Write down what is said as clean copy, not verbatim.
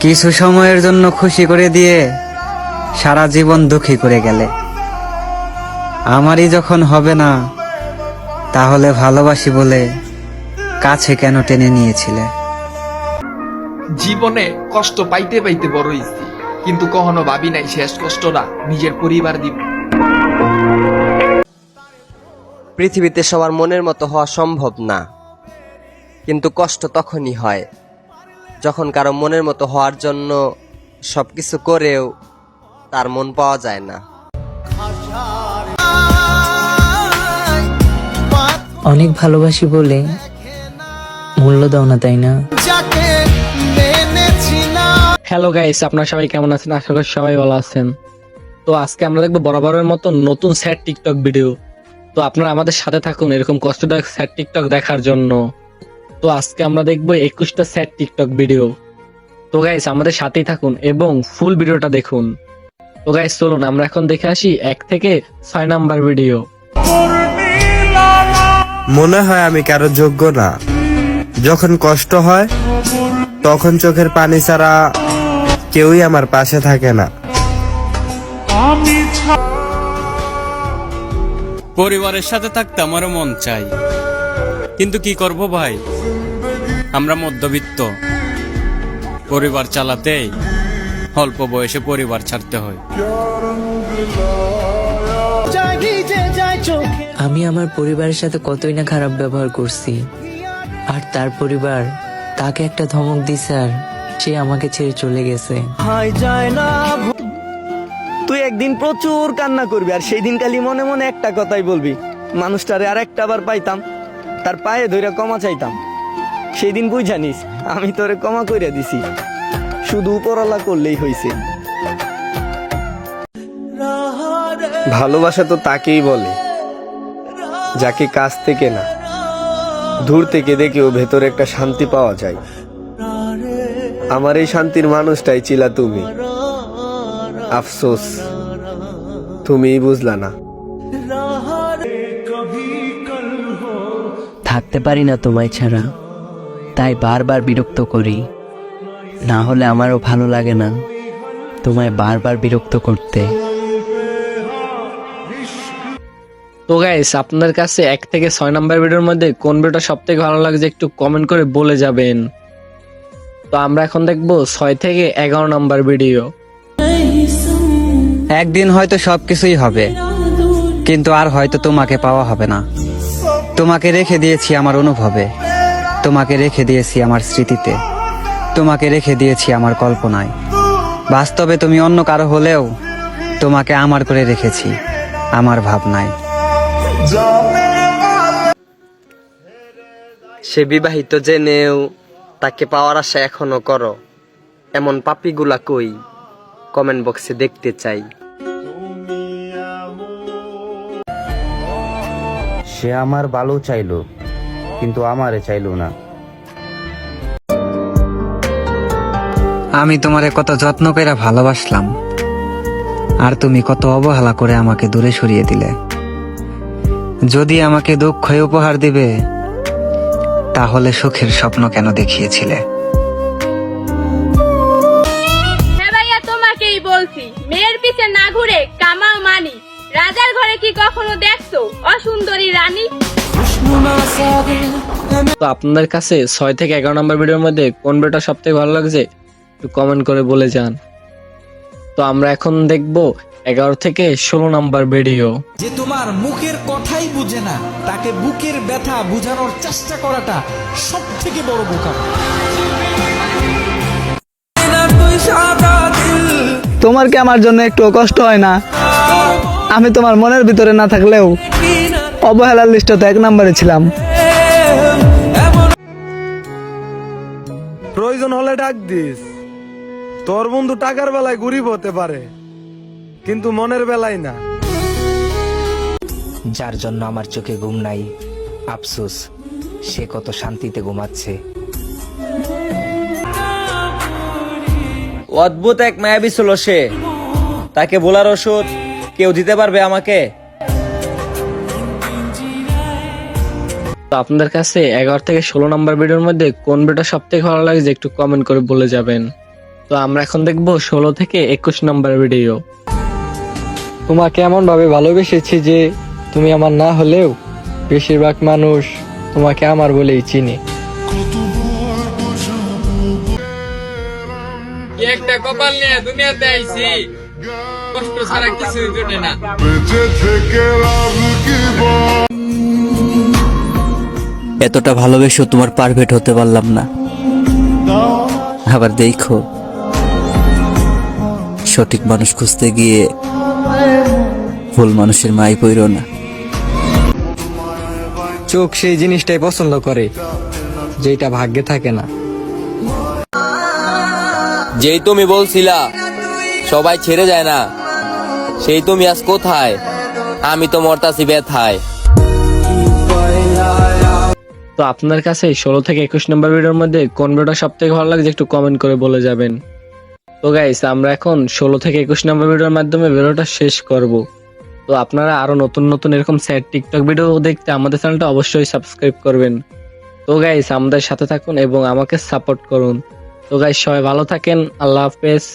কিছু সময়ের জন্য খুশি করে দিয়ে সারা জীবন দুঃখী করে গেলে। আমারই যখন হবে না, তাহলে ভালোবাসি বলে কাছে কেন টেনে নিয়েছিলে? জীবনে কষ্ট পাইতে পাইতে বড় হইছি, কিন্তু কখনো ভাবি নাই শেষ কষ্টটা নিজের পরিবার দিব। পৃথিবীতে সবার মনের মতো হওয়া সম্ভব না, কিন্তু কষ্ট তখনই হয় যখন কারো মনের মতো হওয়ার জন্য সবকিছু করেও তার মন পাওয়া যায় না। অনেক ভালোবাসি বলে মূল্য দাও না, তাই না? হ্যালো গাইস, আপনারা সবাই কেমন আছেন? আশা করি সবাই ভালো আছেন। তো আজকে আমরা দেখবো বরাবরের মতো নতুন স্যাড টিকটক ভিডিও। তো আপনারা আমাদের সাথে থাকুন এরকম কষ্টদায়ক স্যাড টিকটক দেখার জন্য। তো আজকে আমরা দেখবো 21টা স্যাড টিকটক ভিডিও। তো গাইস আমাদের সাথেই থাকুন এবং ফুল ভিডিওটা দেখুন। তো গাইস চলুন আমরা এখন দেখে আসি 1 থেকে 6 নাম্বার ভিডিও। মনে হয় আমি কারো যোগ্য না। যখন কষ্ট হয় তখন চোখের পানি ছাড়া কেউই আমার পাশে থাকে না। পরিবারের সাথে থাকতে আমারও মন চাই, কিন্তু কি করব ভাই, আমরা মধ্যবিত্ত। পরিবার চালাতেই অল্প বয়সে পরিবার ছাড়তে হয়। আমি আমার পরিবারের সাথে কতই না খারাপ ব্যবহার করছি, আর তার পরিবার তাকে একটা ধমক দিছে আর সে আমাকে ছেড়ে চলে গেছে। তুই একদিন প্রচুর কান্না করবি, আর সেই দিন খালি মনে মনে একটা কথাই বলবি, মানুষটারে আর একটা বার পাইতাম, তার পায়ে ধরে ক্ষমা চাইতাম। সেই দিন বুঝ জানিস আমি তোরে ক্ষমা কইরা দিছি, শুধু উপরওয়ালা করলেই হইছে। ভালোবাসা তো তাকেই বলে যাকে কাছ থেকে না, দূর থেকে দেখেও ভেতরে একটা শান্তি পাওয়া যায়। আমার এই শান্তির মানুষটাই ছিলা তুমি। আফসোস তুমিই বুঝলা না। থাকতে পারি না তোমায় ছাড়া, তাই বারবার বিরক্ত করি। না হলে আমারও ভালো লাগে না তোমায় বারবার বিরক্ত করতে। তো গাইস আপনাদের কাছে 1 থেকে 6 নাম্বার ভিডিওর মধ্যে কোন ভিডিওটা সব থেকে ভালো লাগছে একটু কমেন্ট করে বলে যাবেন। তো আমরা এখন দেখবো 6 থেকে 11 নাম্বার ভিডিও। একদিন হয়তো সবকিছুই হবে, কিন্তু আর হয়তো তোমাকে পাওয়া হবে না। তোমাকে রেখে দিয়েছি আমার অনুভবে, তোমাকে রেখে দিয়েছি আমার স্মৃতিতে, তোমাকে রেখে দিয়েছি আমার কল্পনায়। বাস্তবে তুমি অন্য কারো হলেও তোমাকে আমার করে রেখেছি আমার ভাবনায়। সে বিবাহিত জেনেও তাকে পাওয়ার আশা এখনো করো, এমন পাপিগুলা কই? কমেন্ট বক্সে দেখতে চাই। সে আমার ভালো চাইলো, কিন্তু আমারে চাইলো না। আমি তোমারে কত যত্ন করে ভালোবাসলাম, আর তুমি কত অবহেলা করে আমাকে দূরে সরিয়ে দিলে। যদি আমাকে দুঃখ উপহার দিবে, তাহলে সুখের স্বপ্ন কেন দেখিয়েছিলে? হ্যাঁ ভাইয়া, তোমাকেই বলছি, মেয়ের পিছে না ঘুরে কামাও মানি। রাজার ঘরে কি কখনো দেখছো অসুন্দরী রানী? তো আপনাদের কাছে 6 থেকে 11 নাম্বার ভিডিওর মধ্যে কোন ভিডিওটা সব থেকে ভালো লাগছে একটু কমেন্ট করে বলে যান। তো আমরা এখন দেখবো 11 থেকে 16 নাম্বার ভিডিও। যে তোমার মুখের কথাই বুঝে না, তাকে বুকের ব্যথা বুঝানোর চেষ্টা করাটা সব থেকে বড় বোকা। তোমার কি আমার জন্য একটু কষ্ট হয় না? আমি তোমার মনের ভিতরে না থাকলেও অবহেলার লিস্টে তো 1 নম্বরে ছিলাম। প্রয়োজন হলে ডাক দিস। তোর বন্ধু টাকার বেলায় গরিব হতে পারে, কিন্তু মনের বেলায় না। যার জন্য আমার চোখে ঘুম নাই, আফসোস সে কত শান্তিতে ঘুমাচ্ছে। অদ্ভুত এক মায়াবী ছিল সে, তাকে বলার ওষুধ কেউ দিতে পারবে আমাকে? তো আপনাদের কাছে 11 থেকে 16 নাম্বার ভিডিওর মধ্যে কোন ভিডিওটা সব থেকে ভালো লাগছে একটু কমেন্ট করে বলে যাবেন। তো আমরা এখন দেখবো 16 থেকে 21 নম্বর ভিডিও। তোমাকে এমন ভাবে ভালোবেসেছি যে তুমি আমার না হলেও বেশিরভাগ মানুষ তোমাকে আমার বলেই চিনে। একটা কপাল নিয়ে দুনিয়াতে আইছি, কষ্ট ছাড়া কিছু জোটে না। এতটা ভালোবেসেও তোমার পারফেক্ট হতে পারলাম না। আবার দেখো, সঠিক মানুষ খুঁজতে গিয়ে ভুল মানুষের মাই পইরো না। চোখ সেই জিনিসটাই পছন্দ করে যেটা ভাগ্যে থাকে না। যেই তুমি বলছিলা সবাই ছেড়ে যায় না, সেই তুমি আজ কোথায়? আমি তো মরতাছি ব্যথায়। তো আপনার কাছে 16 থেকে 21 নম্বর ভিডিওর মধ্যে কোন ভিডিওটা সব থেকে ভালো লাগছে একটু কমেন্ট করে বলে যাবেন। তো গাইস, আমরা এখন 16 থেকে 21 নম্বর ভিডিওর মাধ্যমে ভিডিওটা শেষ করব। তো আপনারা আরো নতুন নতুন এরকম স্যাড টিকটক ভিডিও দেখতে আমাদের চ্যানেলটা অবশ্যই সাবস্ক্রাইব করবেন। তো গাইস, আমাদের সাথে থাকুন এবং আমাকে সাপোর্ট করুন। তো গাইস, সবাই ভালো থাকেন। আল্লাহ হাফেজ।